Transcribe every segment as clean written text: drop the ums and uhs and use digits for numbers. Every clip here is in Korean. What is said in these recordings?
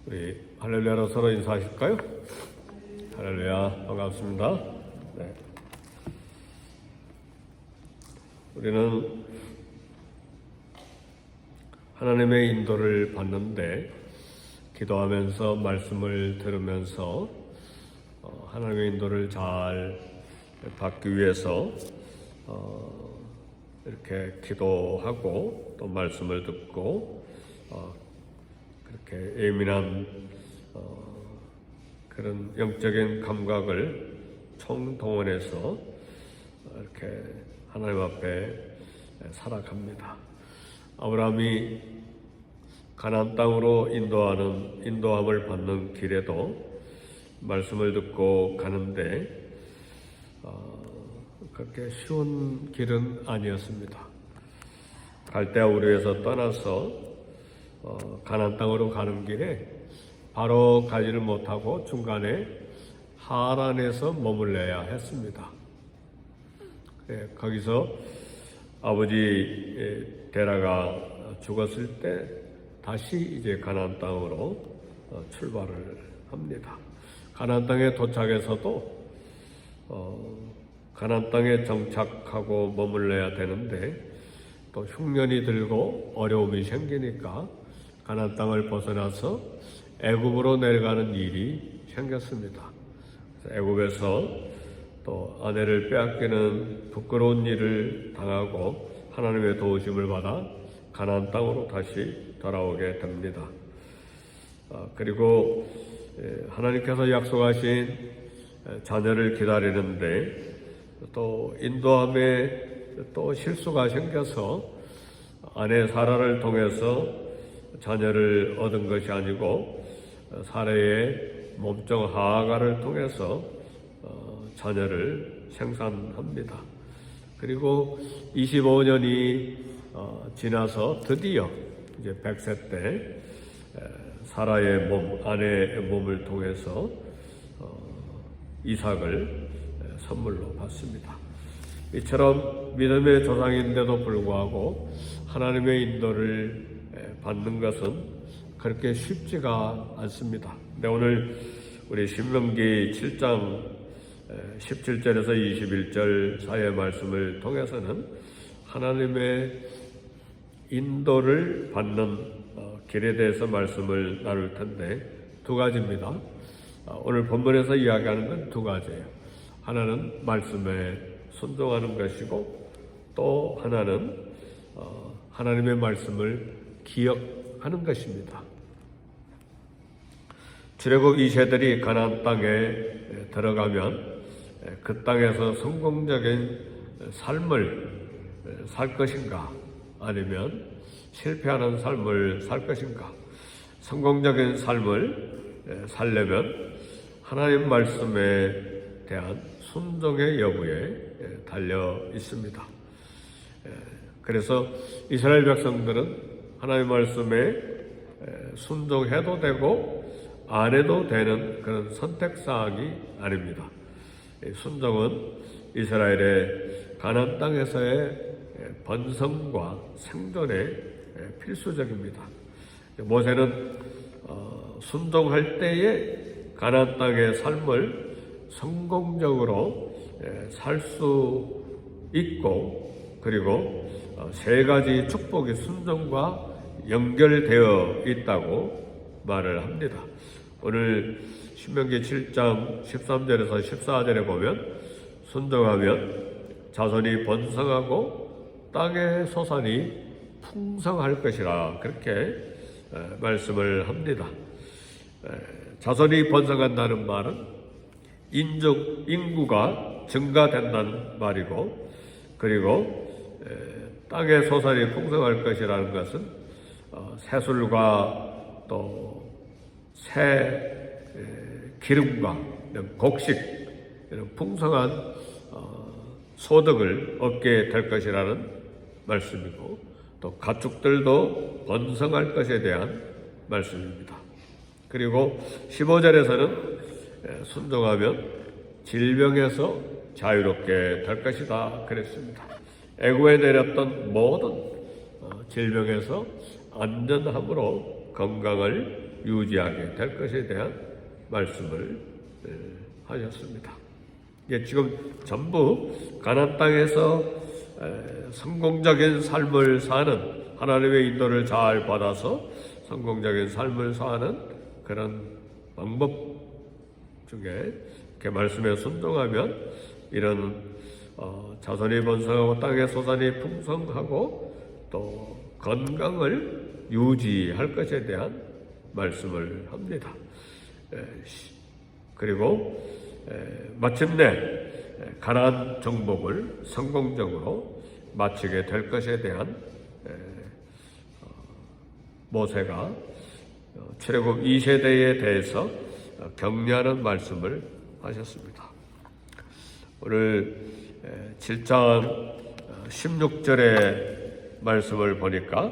우리 할렐루야로 서로 인사하실까요? 할렐루야, 반갑습니다. 네. 우리는 하나님의 인도를 받는데 기도하면서 말씀을 들으면서 하나님의 인도를 잘 받기 위해서 이렇게 기도하고 또 말씀을 듣고 그렇게 예민한 그런 영적인 감각을 총동원해서 이렇게 하나님 앞에 살아갑니다. 아브라함이 가나안 땅으로 인도함을 받는 길에도 말씀을 듣고 가는데 그렇게 쉬운 길은 아니었습니다. 갈대아 우르에서 떠나서 가나안 땅으로 가는 길에 바로 가지를 못하고 중간에 하란에서 머물러야 했습니다. 거기서 아버지 데라가 죽었을 때 다시 이제 가나안 땅으로 출발을 합니다. 가나안 땅에 도착해서도 가나안 땅에 정착하고 머물러야 되는데 또 흉년이 들고 어려움이 생기니까 가나안 땅을 벗어나서 애굽으로 내려가는 일이 생겼습니다. 애굽에서 또 아내를 빼앗기는 부끄러운 일을 당하고 하나님의 도우심을 받아 가나안 땅으로 다시 돌아오게 됩니다. 그리고 하나님께서 약속하신 자녀를 기다리는데 또 인도함에 또 실수가 생겨서 아내 사라를 통해서 자녀를 얻은 것이 아니고 사례의 몸종 하가를 통해서 자녀를 생산합니다. 그리고 25년이 지나서 드디어 이제 100세 때 사라의 아내의 몸을 통해서 이삭을 선물로 받습니다. 이처럼 믿음의 조상인데도 불구하고 하나님의 인도를 받는 것은 그렇게 쉽지가 않습니다. 근데 오늘 우리 신명기 7장 17절에서 21절 사이의 말씀을 통해서는 하나님의 인도를 받는 길에 대해서 말씀을 나눌 텐데 두 가지입니다. 오늘 본문에서 이야기하는 건 두 가지예요. 하나는 말씀에 순종하는 것이고 또 하나는 하나님의 말씀을 기억하는 것입니다. 출애굽 2세들이 가나안 땅에 들어가면 그 땅에서 성공적인 삶을 살 것인가 아니면 실패하는 삶을 살 것인가. 성공적인 삶을 살려면 하나님 말씀에 대한 순종의 여부에 달려 있습니다. 그래서 이스라엘 백성들은 하나님 말씀에 순종해도 되고 안 해도 되는 그런 선택사항이 아닙니다. 순종은 이스라엘의 가나안 땅에서의 번성과 생존에 필수적입니다. 모세는 순종할 때에 가나안 땅의 삶을 성공적으로 살 수 있고 그리고 세 가지 축복의 순종과 연결되어 있다고 말을 합니다. 오늘 신명기 7장 13절에서 14절에 보면 순종하면 자손이 번성하고 땅의 소산이 풍성할 것이라 그렇게 말씀을 합니다. 자손이 번성한다는 말은 인구가 증가된다는 말이고 그리고 땅의 소산이 풍성할 것이라는 것은 새술과 또 새 기름과 이런 곡식 이런 풍성한 소득을 얻게 될 것이라는 말씀이고 또 가축들도 번성할 것에 대한 말씀입니다. 그리고 15절에서는 순종하면 질병에서 자유롭게 될 것이다 그랬습니다. 애굽에 내렸던 모든 질병에서 안전함으로 건강을 유지하게 될 것에 대한 말씀을 하셨습니다. 지금 전부 가나안 땅에서 성공적인 삶을 사는, 하나님의 인도를 잘 받아서 성공적인 삶을 사는 그런 방법 중에 이렇게 말씀에 순종하면 이런 자손이 번성하고 땅의 소산이 풍성하고 또 건강을 유지할 것에 대한 말씀을 합니다. 그리고 마침내 가나안 정복을 성공적으로 마치게 될 것에 대한 모세가 출애굽 2세대에 대해서 격려하는 말씀을 하셨습니다. 오늘 7장 16절의 말씀을 보니까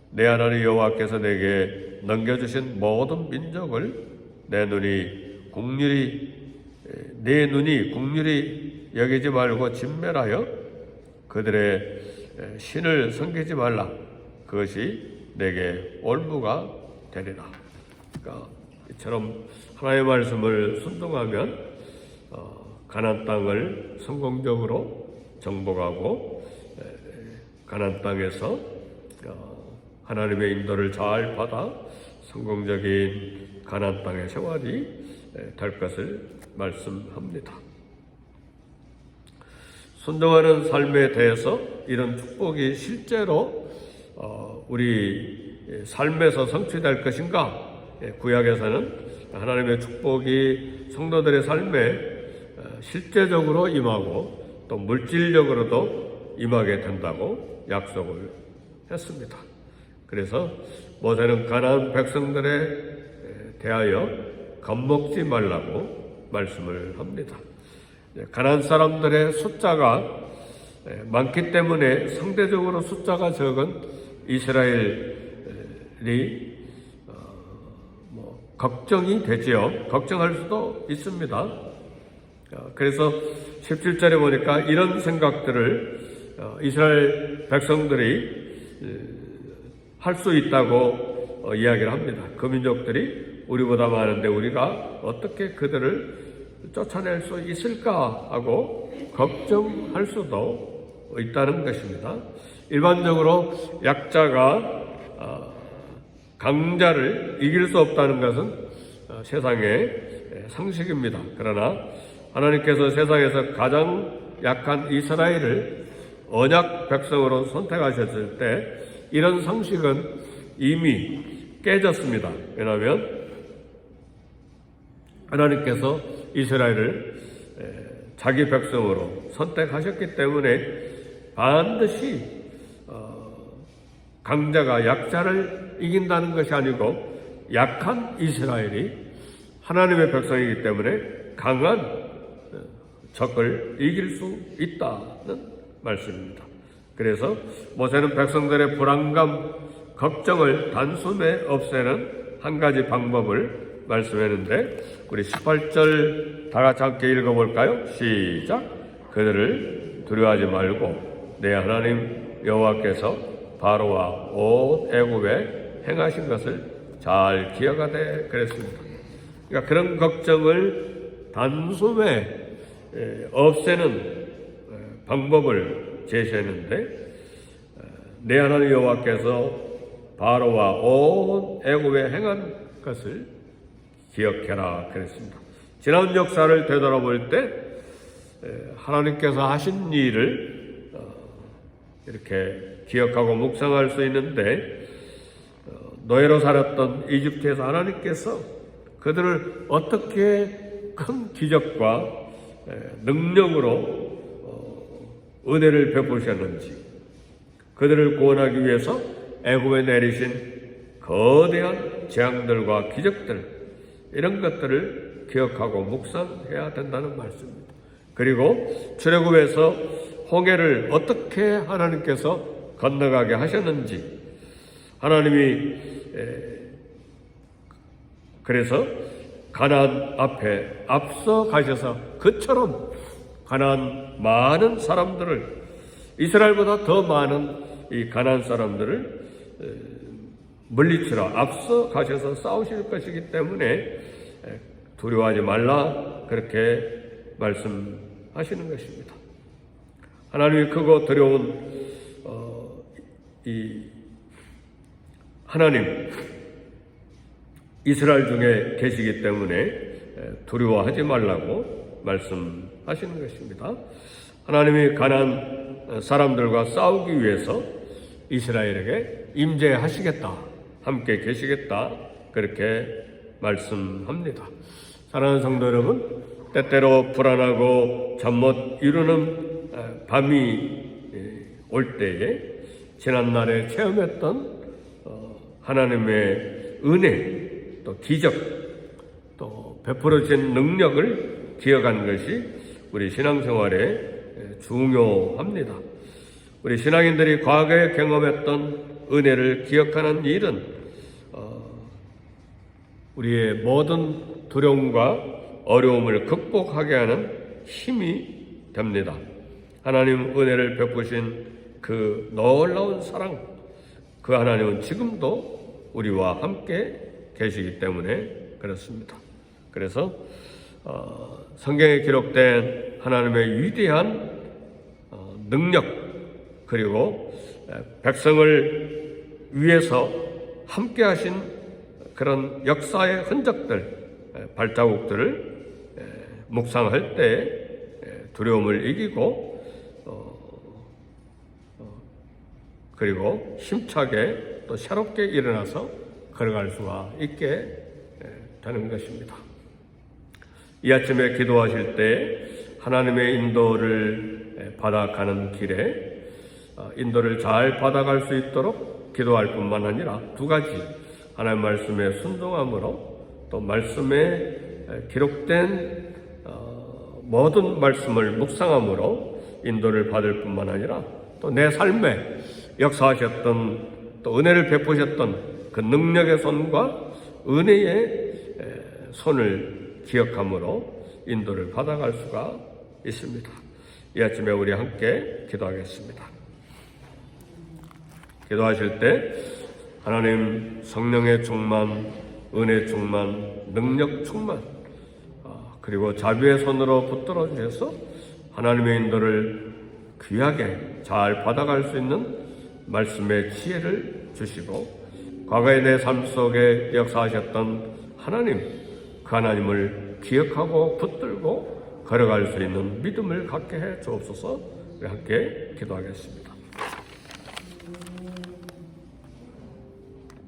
내 하나님 여호와께서 내게 넘겨주신 모든 민족을 내 눈이 국률이 여기지 말고 진멸하여 그들의 신을 섬기지 말라. 그것이 내게 올무가 되리라. 그러니까 이처럼 하나님의 말씀을 순종하면 가나안 땅을 성공적으로 정복하고 가나안 땅에서 하나님의 인도를 잘 받아 성공적인 가나안 땅의 생활이 될 것을 말씀합니다. 순종하는 삶에 대해서 이런 축복이 실제로 우리 삶에서 성취될 것인가? 구약에서는 하나님의 축복이 성도들의 삶에 실제적으로 임하고 또 물질적으로도 임하게 된다고 약속을 했습니다. 그래서 모세는 가나안 백성들에 대하여 겁먹지 말라고 말씀을 합니다. 가나안 사람들의 숫자가 많기 때문에 상대적으로 숫자가 적은 이스라엘이 걱정이 되지요. 걱정할 수도 있습니다. 그래서 17절에 보니까 이런 생각들을 이스라엘 백성들이 할 수 있다고 이야기를 합니다. 그 민족들이 우리보다 많은데 우리가 어떻게 그들을 쫓아낼 수 있을까 하고 걱정할 수도 있다는 것입니다. 일반적으로 약자가 강자를 이길 수 없다는 것은 세상의 상식입니다. 그러나 하나님께서 세상에서 가장 약한 이스라엘을 언약 백성으로 선택하셨을 때 이런 상식은 이미 깨졌습니다. 왜냐하면 하나님께서 이스라엘을 자기 백성으로 선택하셨기 때문에 반드시 강자가 약자를 이긴다는 것이 아니고 약한 이스라엘이 하나님의 백성이기 때문에 강한 적을 이길 수 있다는 말씀입니다. 그래서 모세는 백성들의 불안감, 걱정을 단숨에 없애는 한 가지 방법을 말씀했는데 우리 18절 다 같이 함께 읽어볼까요? 시작! 그들을 두려워하지 말고 내 하나님 여호와께서 바로와 온 애굽에 행하신 것을 잘 기억하되 그랬습니다. 그러니까 그런 걱정을 단숨에 없애는 방법을 제시했는데 내 하나님 여호와께서 바로와 온 애굽에 행한 것을 기억해라 그랬습니다. 지난 역사를 되돌아볼 때 하나님께서 하신 일을 이렇게 기억하고 묵상할 수 있는데 노예로 살았던 이집트에서 하나님께서 그들을 어떻게 큰 기적과 능력으로 은혜를 베푸셨는지, 그들을 구원하기 위해서 애굽에 내리신 거대한 재앙들과 기적들, 이런 것들을 기억하고 묵상해야 된다는 말씀입니다. 그리고 출애굽에서 홍해를 어떻게 하나님께서 건너가게 하셨는지, 하나님이 그래서 가나안 앞에 앞서 가셔서 그처럼 가나안 많은 사람들을, 이스라엘보다 더 많은 이 가나안 사람들을 물리치러 앞서 가셔서 싸우실 것이기 때문에 두려워하지 말라 그렇게 말씀하시는 것입니다. 하나님이 크고 두려운 이 하나님 이스라엘 중에 계시기 때문에 두려워하지 말라고 말씀하시는 것입니다. 하나님이 가나안 사람들과 싸우기 위해서 이스라엘에게 임재하시겠다, 함께 계시겠다 그렇게 말씀합니다. 사랑하는 성도 여러분, 때때로 불안하고 잠 못 이루는 밤이 올 때에 지난날에 체험했던 하나님의 은혜, 또 기적, 또 베풀어진 능력을 기억하는 것이 우리 신앙생활에 중요합니다. 우리 신앙인들이 과거에 경험했던 은혜를 기억하는 일은 우리의 모든 두려움과 어려움을 극복하게 하는 힘이 됩니다. 하나님 은혜를 베푸신 그 놀라운 사랑, 그 하나님은 지금도 우리와 함께 계시기 때문에 그렇습니다. 그래서 성경에 기록된 하나님의 위대한 능력, 그리고 백성을 위해서 함께 하신 그런 역사의 흔적들, 발자국들을 묵상할 때 두려움을 이기고 그리고 힘차게 또 새롭게 일어나서 걸어갈 수가 있게 되는 것입니다. 이 아침에 기도하실 때 하나님의 인도를 받아가는 길에 인도를 잘 받아갈 수 있도록 기도할 뿐만 아니라 두 가지, 하나님 말씀에 순종함으로 또 말씀에 기록된 모든 말씀을 묵상함으로 인도를 받을 뿐만 아니라 또 내 삶에 역사하셨던 또 은혜를 베푸셨던 그 능력의 손과 은혜의 손을 기억함으로 인도를 받아갈 수가 있습니다. 이 아침에 우리 함께 기도하겠습니다. 기도하실 때 하나님 성령의 충만, 은혜 충만, 능력 충만, 그리고 자비의 손으로 붙들어 주셔서 하나님의 인도를 귀하게 잘 받아갈 수 있는 말씀의 지혜를 주시고 과거의 내 삶 속에 역사하셨던 하나님, 그 하나님을 기억하고 붙들고 걸어갈 수 있는 믿음을 갖게 해 주옵소서. 우리 함께 기도하겠습니다.